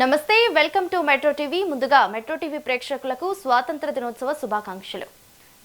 నమస్తే welcome to metro TV ముందుగా metro TV ప్రేక్షకులకు స్వాతంత్ర దినోత్సవ శుభాకాంక్షలు.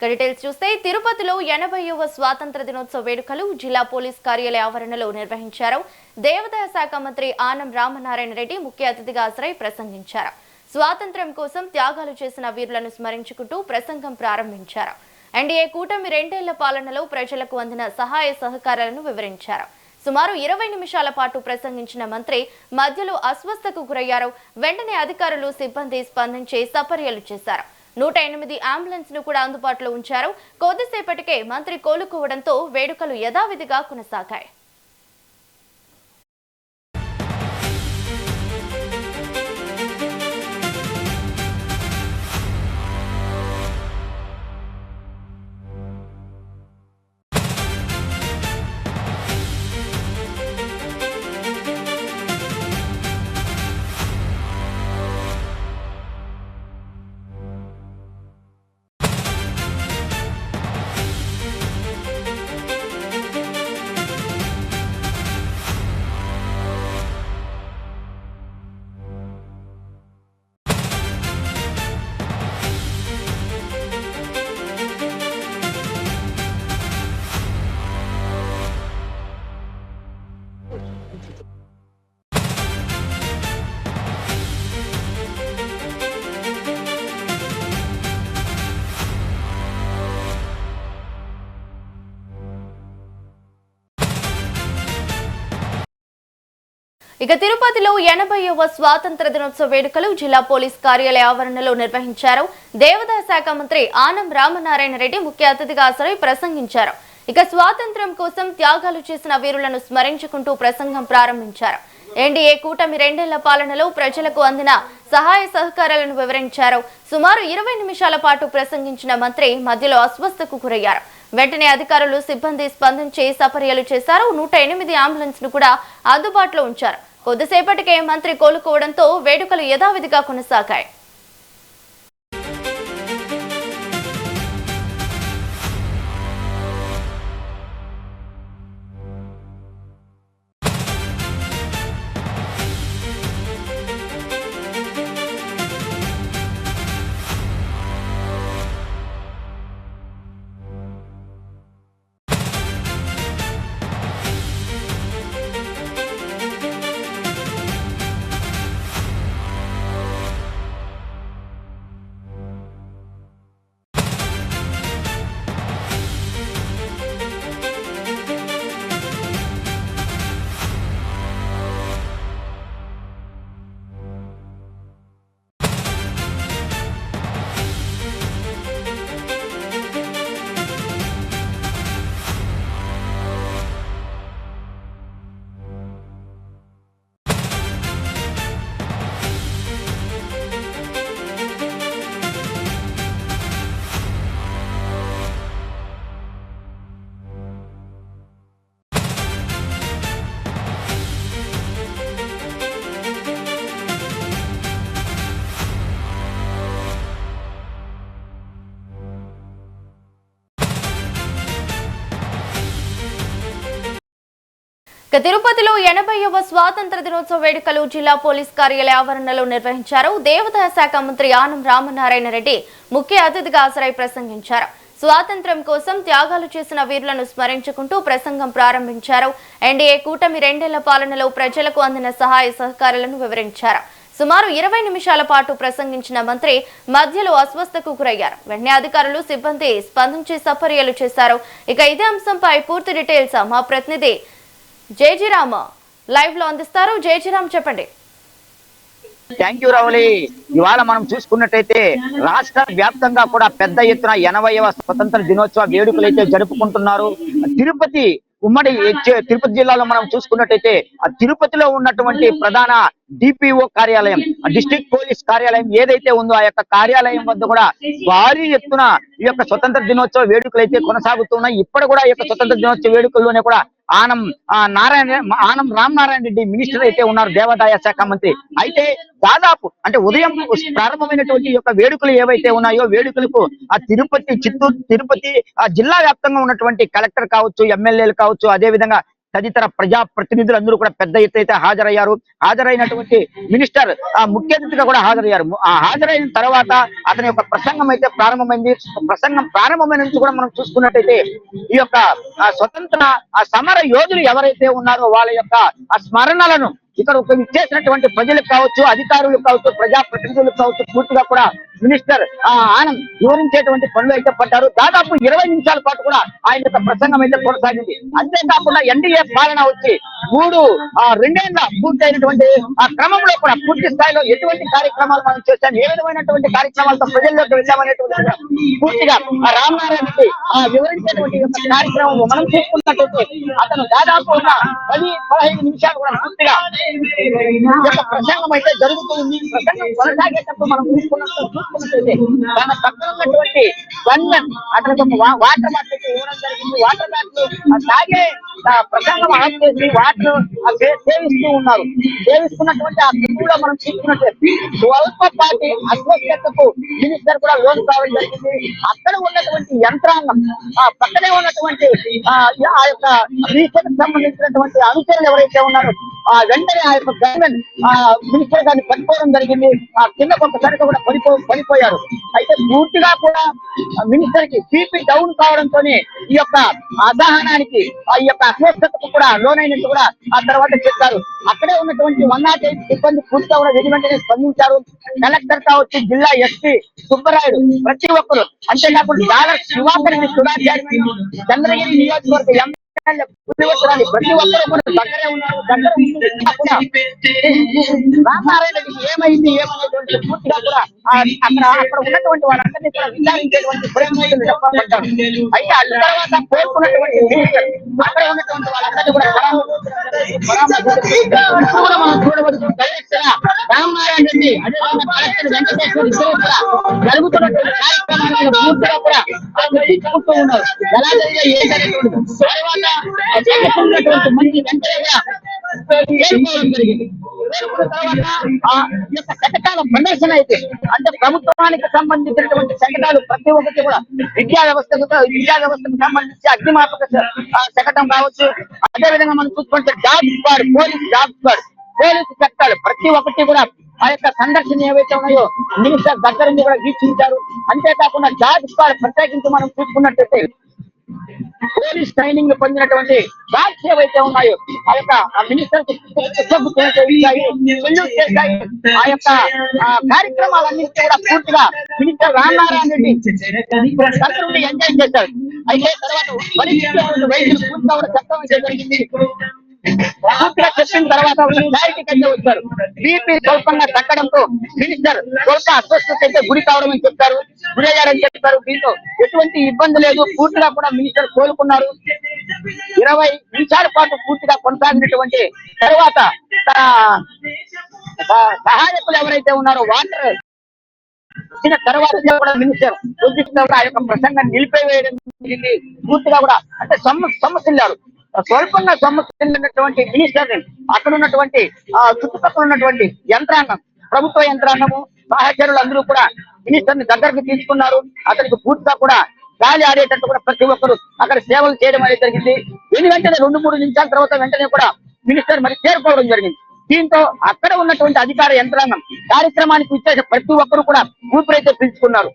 డీటెయిల్స్ చూస్తే తిరుపతిలో 80వ స్వాతంత్ర దినోత్సవ వేడుకలు జిల్లా పోలీస్ కార్యాలయ ఆవరణలో నిర్వహించారు. దేవాదాయ శాఖ మంత్రి ఆనం రామనారాయణ రెడ్డి ముఖ్య అతిథిగా హాజరై ప్రసంగించారు. స్వాతంత్ర్యం కోసం త్యాగాలు చేసిన వీరులను స్మరించుకుంటూ ప్రసంగం ప్రారంభించారు. ఎన్డీఏ కూటమి 2 ఏళ్ల పాలనలో ప్రజలకు అందిన సహాయ సహకారాలను వివరించారు. సుమారు 20 నిమిషాల పాటు ప్రసంగించిన మంత్రి మధ్యలో అస్వస్థతకు గురయ్యారు. వెంటనే అధికారులు సిబ్బంది స్పందించి సపర్యలు చేశారు. 108 అంబులెన్స్ ను కూడా అందుబాటులో ఉంచారు. కొద్దిసేపటికే మంత్రి కోలుకోవడంతో వేడుకలు యథావిధిగా కొనసాగాయి. ఇక తిరుపతిలో 80వ స్వాతంత్ర దినోత్సవ వేడుకలు జిల్లా పోలీస్ కార్యాలయ ఆవరణలో నిర్వహించారు. దేవాదాయ శాఖ మంత్రి ఆనం రామనారాయణ రెడ్డి ముఖ్య అతిథిగా హాజరై ప్రసంగించారు. ఇక స్వాతంత్ర్యం కోసం త్యాగాలు చేసిన వీరులను స్మరించుకుంటూ ప్రసంగం ప్రారంభించారు. ఎన్డీఏ కూటమి 2 ఏళ్ల పాలనలో ప్రజలకు అందిన సహాయ సహకారాలను వివరించారు. సుమారు 20 నిమిషాల పాటు ప్రసంగించిన మంత్రి మధ్యలో అస్వస్థతకు గురయ్యారు. వెంటనే అధికారులు సిబ్బంది స్పందించి సపర్యలు చేశారు. 108 అంబులెన్స్ ను కూడా అందుబాటులో ఉంచారు. కొద్దిసేపటికే మంత్రి కోలుకోవడంతో వేడుకలు యథావిధిగా కొనసాగాయి. తిరుపతిలో 80వ స్వాతంత్ర దినోత్సవ వేడుకలు జిల్లా పోలీస్ కార్యాలయ ఆవరణలో నిర్వహించారు. దేవాదాయ శాఖ మంత్రి ఆనం రామనారాయణ రెడ్డి ముఖ్య అతిథిగా హాజరై ప్రసంగించారు. స్వాతంత్ర్యం కోసం త్యాగాలు చేసిన వీరులను స్మరించుకుంటూ ప్రసంగం ప్రారంభించారు. ఎన్డీఏ కూటమి 2 ఏళ్ల పాలనలో ప్రజలకు అందిన సహాయ సహకారాలను వివరించారు. సుమారు 20 నిమిషాల పాటు ప్రసంగించిన మంత్రి మధ్యలో అస్వస్థతకు గురయ్యారు. వెంటనే అధికారులు సిబ్బంది స్పందించి సపర్యలు చేశారు. ఇక ఇదే అంశంపై పూర్తి డీటెయిల్స్ మా ప్రతినిధి జయజీరామ్ లైవ్ లో అందిస్తారు. జయజీరామ్ చెప్పండి. Thank you Ravali. ఇవాళ మనం చూసుకున్నట్టయితే రాష్ట్ర వ్యాప్తంగా కూడా పెద్ద ఎత్తున 80వ స్వతంత్ర దినోత్సవ వేడుకలు అయితే జరుపుకుంటున్నారు. ఉమ్మడి తిరుపతి జిల్లాలో మనం చూసుకున్నట్టయితే ఆ తిరుపతిలో ఉన్నటువంటి ప్రధాన డిపిఓ కార్యాలయం, డిస్ట్రిక్ట్ పోలీస్ కార్యాలయం ఏదైతే ఉందో ఆ యొక్క కార్యాలయం వద్ద కూడా భారీ ఎత్తున ఈ యొక్క స్వతంత్ర దినోత్సవ వేడుకలు అయితే కొనసాగుతున్నాయి. ఇప్పుడు కూడా ఈ యొక్క స్వతంత్ర దినోత్సవ వేడుకల్లోనే కూడా ఆనం రామనారాయణ రెడ్డి మినిస్టర్ అయితే ఉన్నారు, దేవాదాయ శాఖ మంత్రి. అయితే దాదాపు అంటే ఉదయం ప్రారంభమైనటువంటి యొక్క వేడుకలు ఏవైతే ఉన్నాయో వేడుకలకు ఆ తిరుపతి, చిత్తూరు, తిరుపతి జిల్లా వ్యాప్తంగా ఉన్నటువంటి కలెక్టర్ కావచ్చు, ఎమ్మెల్యేలు కావచ్చు, అదే విధంగా తదితర ప్రజా ప్రతినిధులందరూ కూడా పెద్ద ఎత్తున హాజరయ్యారు. హాజరైనటువంటి మినిస్టర్ ముఖ్య అతిథిగా కూడా హాజరయ్యారు. హాజరైన తర్వాత అతని యొక్క ప్రసంగం అయితే ప్రారంభమైంది. ప్రసంగం ప్రారంభమైన నుంచి కూడా మనం చూసుకున్నట్టయితే ఈ యొక్క స్వతంత్ర సమర యోధులు ఎవరైతే ఉన్నారో వాళ్ళ యొక్క స్మరణలను ఇక్కడ చేసినటువంటి ప్రజలకు కావచ్చు, అధికారులకు కావచ్చు, ప్రజా ప్రతినిధులకు కావచ్చు, పూర్తిగా కూడా మినిస్టర్ ఆనంద్ వివరించేటువంటి పనులు అయితే పడ్డారు. దాదాపు 20 నిమిషాల పాటు కూడా ఆయన యొక్క ప్రసంగం అయితే కొనసాగింది. అంతేకాకుండా ఎన్డీఏ పాలన వచ్చి రెండేళ్ల పూర్తయినటువంటి ఆ క్రమంలో కూడా పూర్తి స్థాయిలో ఎటువంటి కార్యక్రమాలు మనం చేశాం, ఏ విధమైనటువంటి కార్యక్రమాలతో ప్రజల్లోకి వెళ్ళామనేటువంటి పూర్తిగా రామనారాయణ రెడ్డి వివరించేటువంటి యొక్క కార్యక్రమం మనం చూసుకున్నట్లయితే అతను దాదాపు 10-15 నిమిషాలు కూడా పూర్తిగా ప్రసంగం అయితే జరుగుతుంది. ప్రసంగం కొనసాగేటప్పుడు మనం చూసుకున్నట్లయితే తన పక్కన ఉన్నటువంటి అతనికి ఒక వాటర్ బాటిల్ ఇవ్వడం జరిగింది. వాటర్ బాటిల్ తాగే ప్రసంగం ఆఫ్ చేసి వాటర్ సేవిస్తూ ఉన్నారు. సేవిస్తున్నటువంటి ఆ స్థితిలో మనం చూసుకున్నట్లయితే స్వల్పపాటి అస్వస్థతకు మినిస్టర్ కూడా లోన్ కావడం జరిగింది. అక్కడ ఉన్నటువంటి యంత్రాంగం పక్కనే ఉన్నటువంటి ఆ యొక్క రీసెర్చ్ సంబంధించినటువంటి అనుచరులు ఎవరైతే ఉన్నారో వెంటనే ఆ యొక్క గవర్నమెంట్ మినిస్టర్ గారిని పట్టుకోవడం జరిగింది. కింద కొంతసరిగా కూడా పడిపోయారు. అయితే పూర్తిగా కూడా మినిస్టర్ కి బీపీ డౌన్ కావడంతో ఈ యొక్క అసహనానికి ఈ యొక్క అస్వస్థతకు కూడా లోనైనట్టు కూడా ఆ తర్వాత చెప్పారు. అక్కడే ఉన్నటువంటి 108 సిబ్బంది పూర్తిగా కూడా వెంటనే స్పందించారు. కలెక్టర్ కావచ్చు, జిల్లా ఎస్పీ సుబ్బరాయుడు, ప్రతి ఒక్కరు, అంతేకాకుండా డాలర్ శివాకర్ సుధాచారి, చంద్రగిరి నియోజకవర్గ ప్రతి ఒక్కరు కూడా దగ్గరే ఉన్నారు. రామారాయణ ఏమైంది ఏమనేటువంటి పూర్తిగా కూడా అక్కడ ఉన్నటువంటి వాళ్ళందరినీ కూడా విచారించేటువంటి ప్రయత్నాలు చెప్పబడ్డారు. అయితే ఆ తర్వాత కోరుకున్నటువంటి అక్కడ ఉన్నటువంటి వాళ్ళందరినీ కూడా మనం చూడవచ్చు. రామనారాయణ రెడ్డి అదేవిధంగా కలెక్టర్ వెంకటేశ్వర ఇద్దరు కూడా జరుగుతున్నటువంటి కార్యక్రమాలను పూర్తిగా కూడా తీసుకుంటూ ఉన్నారు. ఎలా జరిగే ఏంటనేటువంటి తర్వాత మంచి వెంటనే జరిగింది. శకటాల ప్రదర్శన అయితే అంటే ప్రభుత్వానికి సంబంధించినటువంటి శకటాలు ప్రతి ఒక్కటి కూడా విద్యా వ్యవస్థకు సంబంధించి అగ్నిమాపక శకటం కావచ్చు, అదేవిధంగా మనం చూసుకుంటే జాబ్ స్క్వాడ్, పోలీసు చట్టాలు ప్రతి ఒక్కటి కూడా ఆ యొక్క సందర్శన ఏవైతే ఉన్నాయో మినిస్టర్ దగ్గర నుంచి కూడా వీక్షించారు. అంతేకాకుండా జాబ్ స్క్వాడ్ ప్రత్యేకించి మనం చూసుకున్నట్టయితే పోలీస్ ట్రైనింగ్ పొందినటువంటి బ్యాగ్స్ ఏవైతే ఉన్నాయో ఆ యొక్క మినిస్టర్ చేశాయి. ఆ యొక్క కార్యక్రమాలన్నీ కూడా పూర్తిగా మినిస్టర్ రామనారాయణ రెడ్డి ఎంజాయ్ చేశారు. అయితే తర్వాత వైద్యులు పూర్తిగా కూడా చెప్పడం జరిగింది. పూర్తిగా చెప్పిన తర్వాత క్లారిటీ కంటే వచ్చారు. బీపీ స్వల్పంగా తగ్గడంతో మినిస్టర్ స్వల్ప అస్వస్థత అయితే గురి కావడం అని చెప్పారు, గురయ్యారని చెప్పారు. దీంతో ఎటువంటి ఇబ్బంది లేదు, పూర్తిగా కూడా మినిస్టర్ కోలుకున్నారు. 20 నిమిషాల పాటు పూర్తిగా కొనసాగినటువంటి తర్వాత సహాయకులు ఎవరైతే ఉన్నారో వాటర్ వచ్చిన తర్వాత కూడా మినిస్టర్ ఆ యొక్క ప్రసంగాన్ని నిలిపివేయడం జరిగింది. పూర్తిగా కూడా అంటే సమస్యలు స్వల్పంగా సమస్యటువంటి మినిస్టర్ అక్కడ ఉన్నటువంటి చుట్టుపక్కల ఉన్నటువంటి యంత్రాంగం, ప్రభుత్వ యంత్రాంగము, సహచరులు అందరూ కూడా మినిస్టర్ ని దగ్గరకు తీసుకున్నారు. అతనికి పూర్తిగా కూడా గాలి ఆడేటట్టు కూడా ప్రతి ఒక్కరు అక్కడ సేవలు చేయడం అనేది జరిగింది. వెంటనే 2-3 నిమిషాల తర్వాత వెంటనే కూడా మినిస్టర్ మరి చేరుకోవడం జరిగింది. దీంతో అక్కడ ఉన్నటువంటి అధికార యంత్రాంగం కార్యక్రమానికి ఇచ్చే ప్రతి ఒక్కరు కూడా ఊపిరైతే పీల్చుకున్నారు.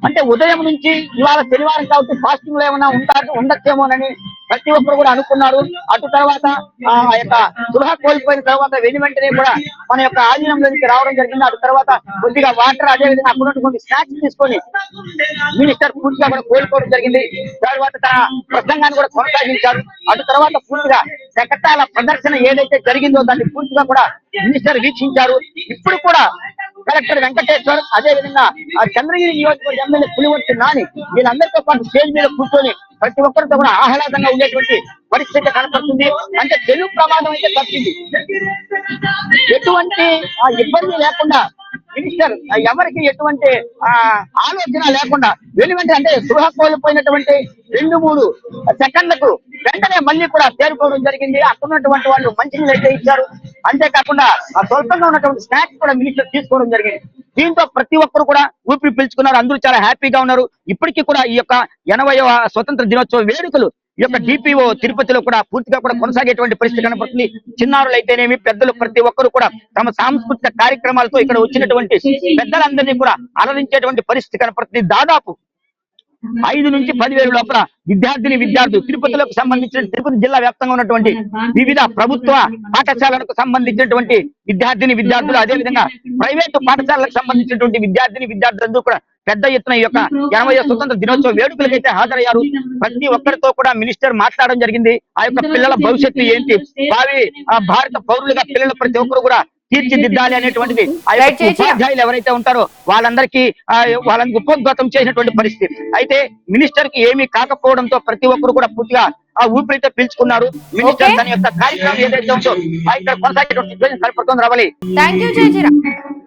అంటే ఉదయం నుంచి ఇవాళ శనివారం కాబట్టి ఫాస్టింగ్ లో ఏమైనా ఉండొచ్చేమోనని ప్రతి ఒక్కరు కూడా అనుకున్నారు. అటు తర్వాత ఆ యొక్క గృహ కోల్పోయిన తర్వాత వెంటనే కూడా మన యొక్క ఆధీనంలోకి రావడం జరిగింది. అటు తర్వాత కొద్దిగా వాటర్, అదేవిధంగా అక్కడ ఉన్నటువంటి స్నాక్స్ తీసుకొని మినిస్టర్ పూర్తిగా కూడా కోల్పోవడం జరిగింది. తర్వాత తన ప్రసంగాన్ని కూడా కొనసాగించారు. అటు తర్వాత పూర్తిగా శకటాల ప్రదర్శన ఏదైతే జరిగిందో దాన్ని పూర్తిగా కూడా మినిస్టర్ వీక్షించారు. ఇప్పుడు కూడా కలెక్టర్ వెంకటేశ్వర్, అదేవిధంగా చంద్రగిరి నియోజకవర్గ ఎమ్మెల్యే పులివర్తి నాని వీళ్ళందరితో పాటు స్టేజ్ మీద కూర్చొని ప్రతి ఒక్కరితో కూడా ఆహ్లాదంగా ఉండేటువంటి పరిస్థితి కనపడుతుంది. అంటే తెలుగు ప్రమాదం అయితే తప్పింది. ఎటువంటి ఇబ్బంది లేకుండా మినిస్టర్ ఎవరికి ఎటువంటి ఆలోచన లేకుండా వెంటనే అంటే గృహ కోల్పోయినటువంటి 2-3 సెకండ్లకు వెంటనే మళ్ళీ కూడా చేరుకోవడం జరిగింది. అక్కడ ఉన్నటువంటి వాళ్ళు మంచినీళ్ళు అయితే ఇచ్చారు. అంతేకాకుండా స్వల్పంగా ఉన్నటువంటి స్నాక్స్ కూడా మినిస్టర్ తీసుకోవడం జరిగింది. దీంతో ప్రతి ఒక్కరు కూడా ఊపిరి పీల్చుకున్నారు. అందరూ చాలా హ్యాపీగా ఉన్నారు. ఇప్పటికీ కూడా ఈ యొక్క 80వ స్వతంత్ర దినోత్సవ వేడుకలు ఈ యొక్క డిపిఓ తిరుపతిలో కూడా పూర్తిగా కూడా కొనసాగేటువంటి పరిస్థితి కనబడుతుంది. చిన్నారులు అయితేనేమి, పెద్దలు ప్రతి ఒక్కరు కూడా తమ సాంస్కృతిక కార్యక్రమాలతో ఇక్కడ వచ్చినటువంటి పెద్దలందరినీ కూడా అలరించేటువంటి పరిస్థితి కనపడుతుంది. దాదాపు 5 నుంచి 10,000 లోపల విద్యార్థులు తిరుపతిలోకి సంబంధించిన తిరుపతి జిల్లా వ్యాప్తంగా ఉన్నటువంటి వివిధ ప్రభుత్వ పాఠశాలలకు సంబంధించినటువంటి విద్యార్థులు, అదేవిధంగా ప్రైవేటు పాఠశాలలకు సంబంధించినటువంటి విద్యార్థులందరూ కూడా పెద్ద ఎత్తున ఈ యొక్క 80వ స్వతంత్ర దినోత్సవ వేడుకలకైతే హాజరయ్యారు. ప్రతి ఒక్కరితో కూడా మినిస్టర్ మాట్లాడడం జరిగింది. ఆ యొక్క పిల్లల భవిష్యత్తు ఏంటి, భారత పౌరులుగా పిల్లలు ప్రతి ఒక్కరు కూడా తీర్చిదిద్దాలి అనేటువంటిది ఆ యొక్క ఉపాధ్యాయులు ఎవరైతే ఉంటారో వాళ్ళందరికీ ఉపోద్ఘాతం చేసినటువంటి పరిస్థితి. అయితే మినిస్టర్ కి ఏమీ కాకపోవడంతో ప్రతి ఒక్కరు కూడా పూర్తిగా ఆ ఊపిరితో పీల్చుకున్నారు. మినిస్టర్ తన యొక్క కార్యక్రమం ఏదైతే ఉందో ఇక్కడ కొనసాగేటువంటి కనపడుతుంది. రావాలి. Thank you జయజీరా.